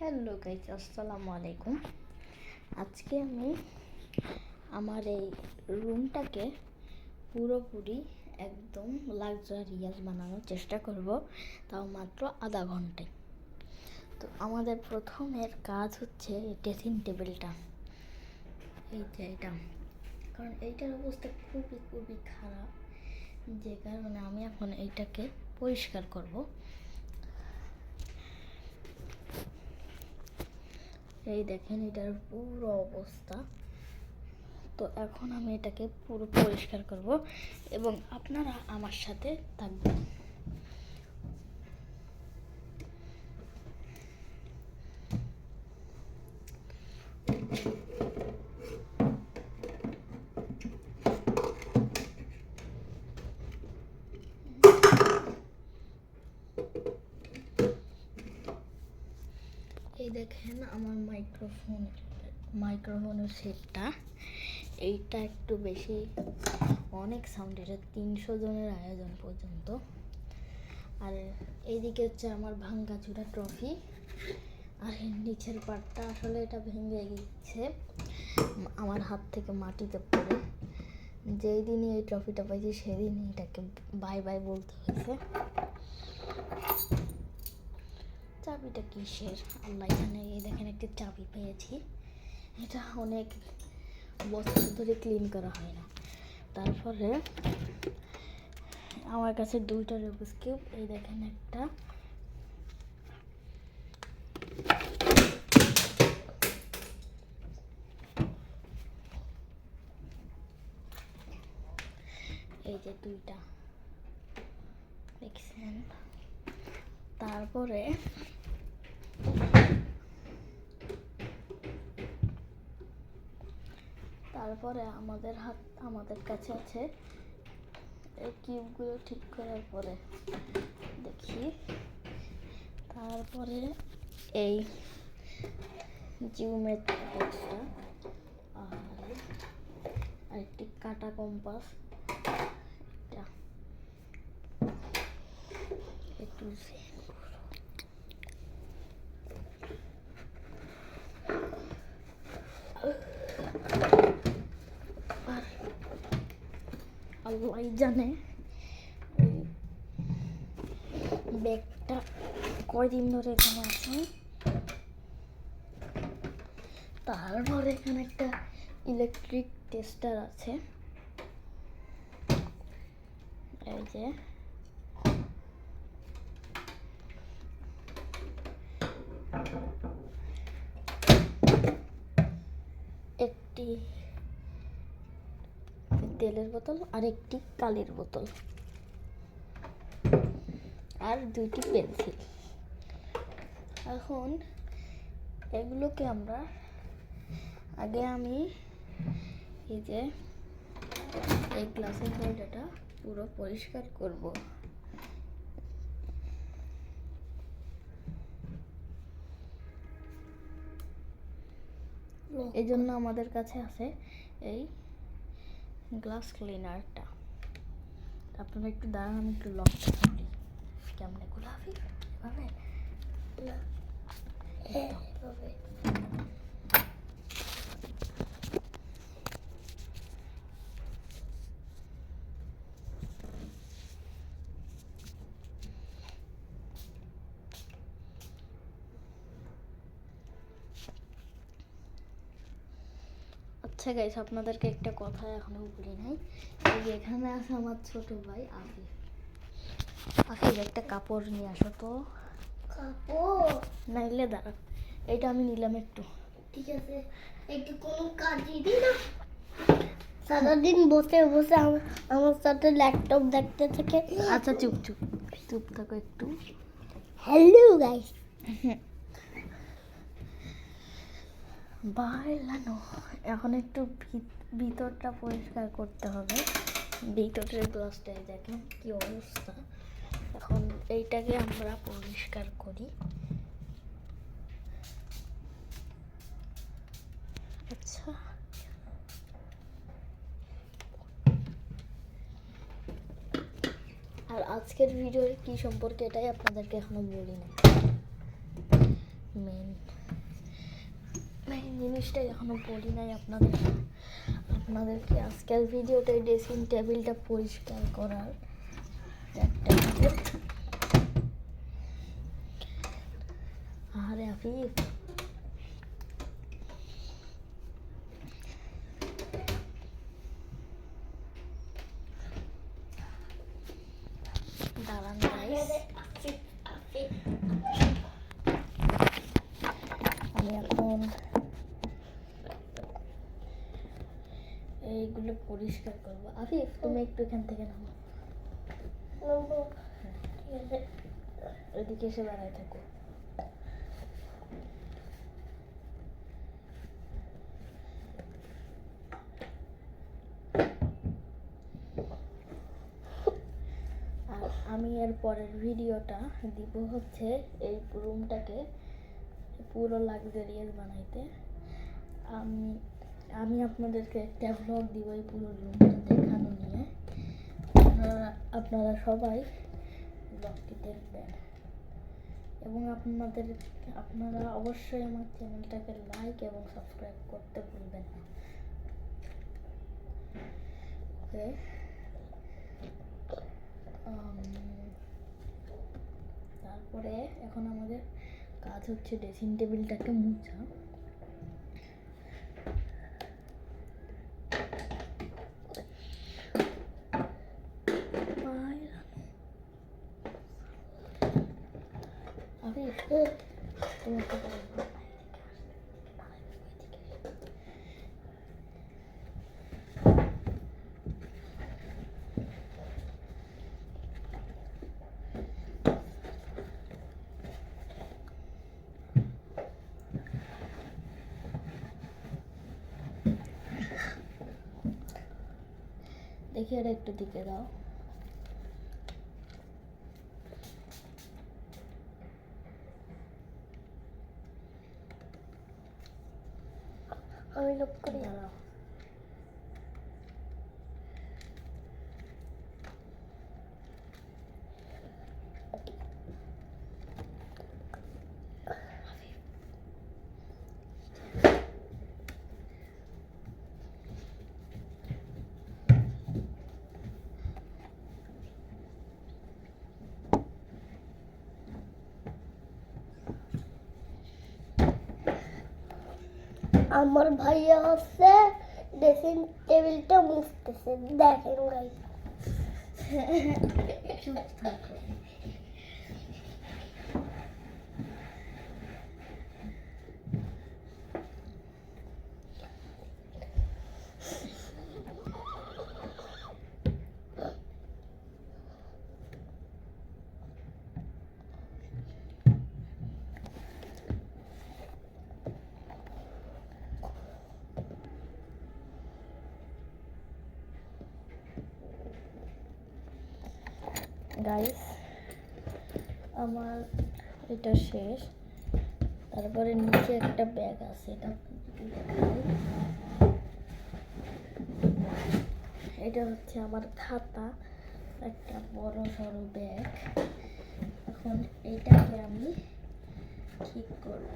Hello guys, আসসালামু আলাইকুম। আজকে আমি আমার এই রুমটাকে পুরোপুরি একদম লাক্সারিয়াস বানানোর চেষ্টা করব, তাও মাত্র আধা ঘন্টায়। তো আমাদের প্রথমের কাজ হচ্ছে এই ড্রেসিং টেবিলটা, এই যে এটা, কারণ এইটার অবস্থা খুবই খুবই খারাপ, যে কারণে আমি এখন এইটাকে পরিষ্কার করব। এই দেখেন এটার পুরো অবস্থা। তো এখন আমি এটাকে পুরো পরিষ্কার করব এবং আপনারা আমার সাথে থাকবেন। এই দেখেন আমার মাইক্রোফোনের সেটটা, এইটা একটু বেশি অনেক সাউন্ড, এটা 300 জনের আয়োজন পর্যন্ত। আর এইদিকে হচ্ছে আমার ভাঙ্গাচুরা ট্রফি, আর এর নিচের পাটটা আসলে এটা ভেঙে গেছে আমার হাত থেকে মাটিতে পড়ে। যেই দিনই এই ট্রফিটা পাইছি সেদিনই এটাকে বাই বাই বলতে হয়েছে। চাবিটা কিসের আল্লাহ জানে। এই দেখেন একটা চাবি পেয়েছি, এটা অনেক বছর ধরে ক্লিন করা হয় না। তারপরে আমার কাছে 2টা রুবিক্স কিউব, এই দেখেন একটা, এই যে 2টা দেখছেন। তারপরে আমাদের কাছে আছে এই কিউবগুলো ঠিক করার পরে দেখি। তারপরে এই জিওমেট্রি বক্সটা, আর একটি কাটা কম্পাস, এটা একটু আল্লাহ জানে ব্যাগটা কয়দিন ধরে এখানে আছে। তারপর এখানে একটা ইলেকট্রিক টেস্টার আছে, এই যে একটি তেলের বোতল আর একটি কালির বোতল আর 2টি পেন্সিল। এখন এগুলোকে আমি এই যে এই গ্লাসের হোল্ডারটা পুরো পরিষ্কার করব। এই জন্য আমাদের কাছে আছে এই গ্লাস ক্লিনারটা। আপনারা একটু দাঁড়ান, আমি একটু লকটা করি। কেমন গোলাপি এভাবে এভাবে। আচ্ছা গাইস, আপনাদেরকে একটা কথা এখনো বলি নাই। এই যে এখানে আছে আমার ছোট ভাই আফিফ। একটা কাপড় নিয়ে আসো তো। কাপড় নাইলে দাঁড়া, এইটা আমি নিলাম একটু। ঠিক আছে, একটু কোনো কাজই দিই না, সারাদিন বসে বসে আমার সাথে ল্যাপটপ দেখতে থাকে। আচ্ছা চুপ চুপ চুপ থাকো একটু। হ্যালো গাইস, বাইলানো এখন একটু ভিতরটা পরিষ্কার করতে হবে। ভিতরের গ্লাসটাই দেখেন কি অবস্থা। এখন এইটাকে আমরা পরিষ্কার করি। আচ্ছা, আর আজকের ভিডিও কি সম্পর্কে এটাই আপনাদেরকে এখনো বলি না। মেন জিনিসটা এখনো বলি নাই আপনাদেরকে আজকের ভিডিওতে ড্রেসিং টেবিলটা পরিষ্কার করার একটা ভিডিও। আরে আফিফ, দাঁড়ান গাইস, আমি এখন এইগুলো পরিষ্কার করবো। আফিফ, তুমি একটু এখান থেকে নামো। এদিকে এসে দাঁড়ায় থাকো। আর আমি এর পরের ভিডিওটা দিব হচ্ছে এই রুমটাকে পুরো লাক্সারিয়াস বানাইতে। আমি আপনাদেরকে একটা ব্লগ দিব এই পুরো রুমটা দেখানো নিয়ে। আপনারা সবাই ব্লগটি দেখবেন এবং আপনারা অবশ্যই আমার চ্যানেলটাকে লাইক এবং সাবস্ক্রাইব করতে ভুলবেন না। ওকে, তারপরে এখন আমাদের কাজ হচ্ছে ড্রেসিং টেবিলটাকে মুছা। দেখি এটা একটু দিকে দাও। আমি লোক করে দাঁড়াও। আমার ভাইয়া হচ্ছে ড্রেসিং টেবিলটা মুছতেছে, দেখেন গাইস। চুপ থাকো। গাইস, আমার এটা শেষ। তারপরে নিচে একটা ব্যাগ আছে, এটা হচ্ছে আমার খাতা, একটা বড় সড়ো ব্যাগ। এখন এটাকে আমি ঠিক করব।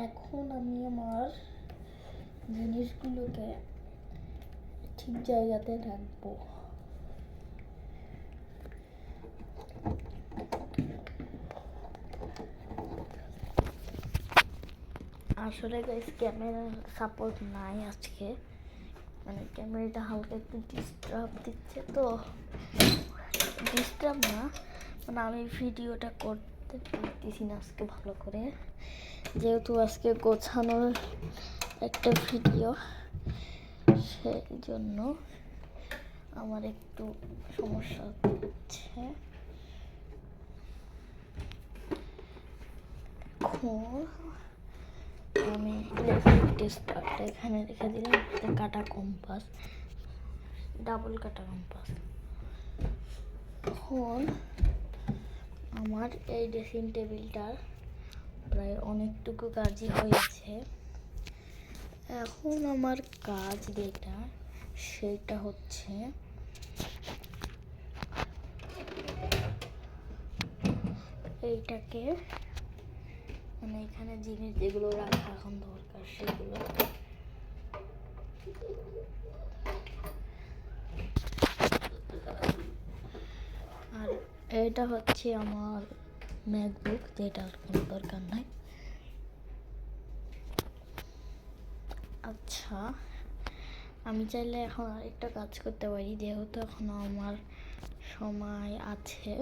এখন আমি আমার জিনিসগুলোকে ঠিক জায়গাতে রাখবো। আসলে গাইস ক্যামেরার সাপোর্ট নাই আজকে, মানে ক্যামেরাটা হালকা একটু ডিস্টার্ব দিচ্ছে, তো ডিস্টার্ব না, মানে আমি ভিডিওটা করতে পারতেছি না আজকে ভালো করে, যেহেতু আজকে গোছানোর একটা ভিডিও, সেই জন্য আমার একটু সমস্যা হচ্ছে। এখন আমি টেস্টারটা এখানে রেখে দিলাম, কাটা কম্পাস, ডাবল কাটা কম্পাস। এখন আমার এই ড্রেসিং টেবিলটার প্রায় অনেকটুকু কাজই হয়েছে। এখন আমার কাজ যেটা সেটা হচ্ছে এইটাকে, মানে এখানে জিনিস যেগুলো রাখা এখন দরকার সেগুলো আর এটা হচ্ছে আমার ম্যাকবুক, যেটার কোনো দরকার নাই। আচ্ছা, আমি চাইলে এখন আরেকটা কাজ করতে পারি, যেহেতু এখনো আমার সময় আছে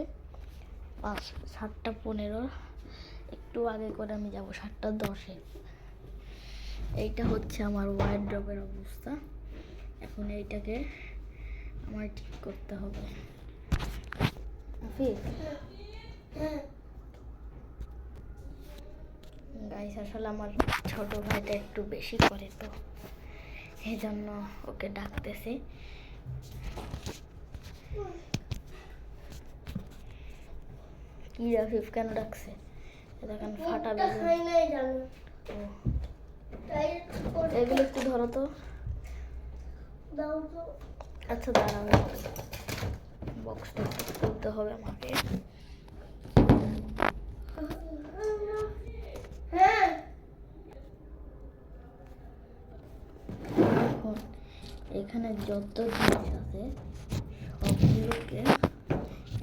7:15, একটু আগে করে আমি যাব 7:10। এইটা হচ্ছে আমার ওয়ার্ড্রবের অবস্থা। এখন এইটাকে আমার ঠিক করতে হবে। গাইস, আসলে আমার ছোট ভাইটা একটু বেশি করে, তো এই জন্য ওকে ডাকতেছি। কি রাফিফ কেন ডাকছে? দেখেন ফাটা বেলুন। এগুলো একটু ধরো তো। আচ্ছা দাঁড়াও, বক্সটা তুলতে হবে আমাকে। এখন এখানে যত জিনিস আছে সবগুলোকে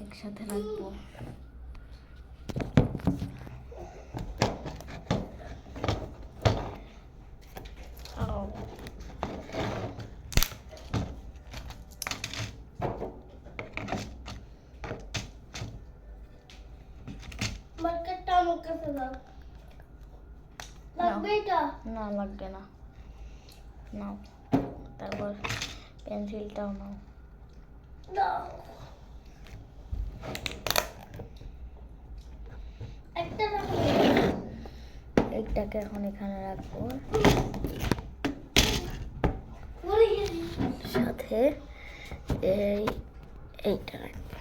একসাথে রাখবো। না লাগবে না, নাও। তারপর পেন্সিলটাও নাও। এইটাকে এখন এখানে রাখবো, সাথে এইটা রাখবো।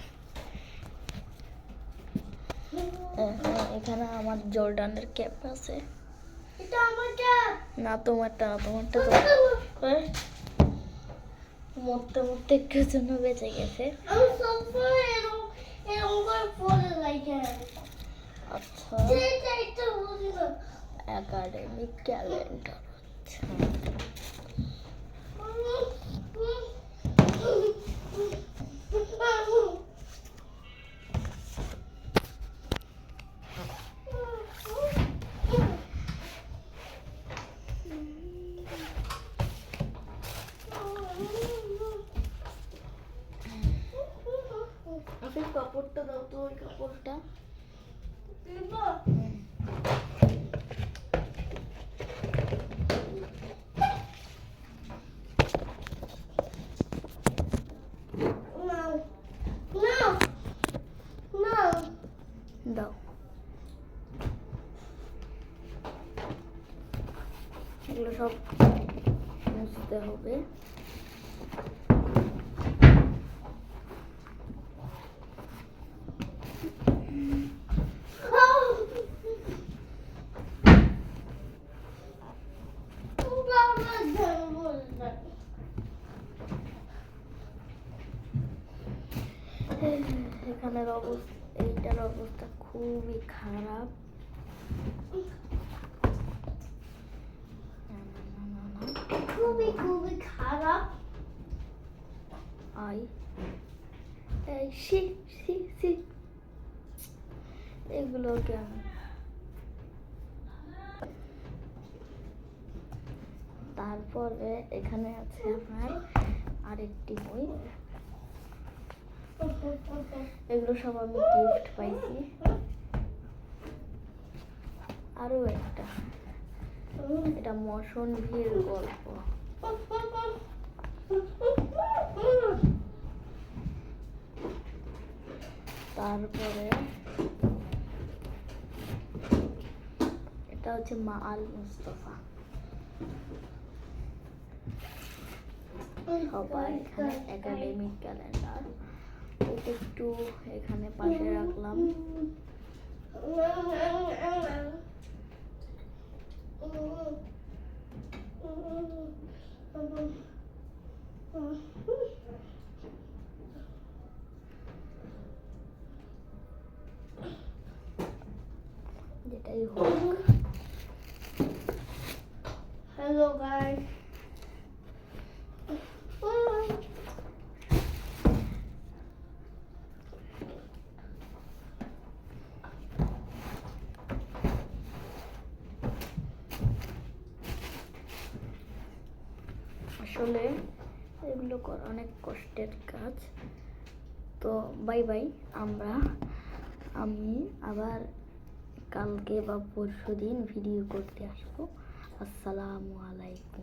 এখানে আমার জর্ডানের ক্যাপ আছে। না, তোমারটা তো মরতে মরতে একটু জন্য বেঁচে গেছে। আচ্ছা, একাডেমিক ক্যালেন্ডার। আচ্ছা, কাপড়টা দাও তো, ওই কাপড়টা। দাও, এগুলো সব মুছতে হবে। এখানের অবস্থা, এইটার অবস্থা খুবই খারাপ। খুবই খারাপ। এগুলো কেমন? তারপরে এখানে আছে আমার আরেকটি বই। এগুলো সব আমি গিফট পাইছি। আরো একটা, এটা মশন ভির গল্প। তারপরে এটা হচ্ছে মা আল মুস্তফা। সবাই এখানে একাডেমিক ক্যালেন্ডার, এটা একটু এখানে পাশে রাখলাম। যেটাই হোক, হ্যালো গাইস, আসলে এগুলো করা অনেক কষ্টের কাজ। তো বাই বাই, আমি আবার কালকে বা পরশুদিন ভিডিও করতে আসবো। আসসালামু আলাইকুম।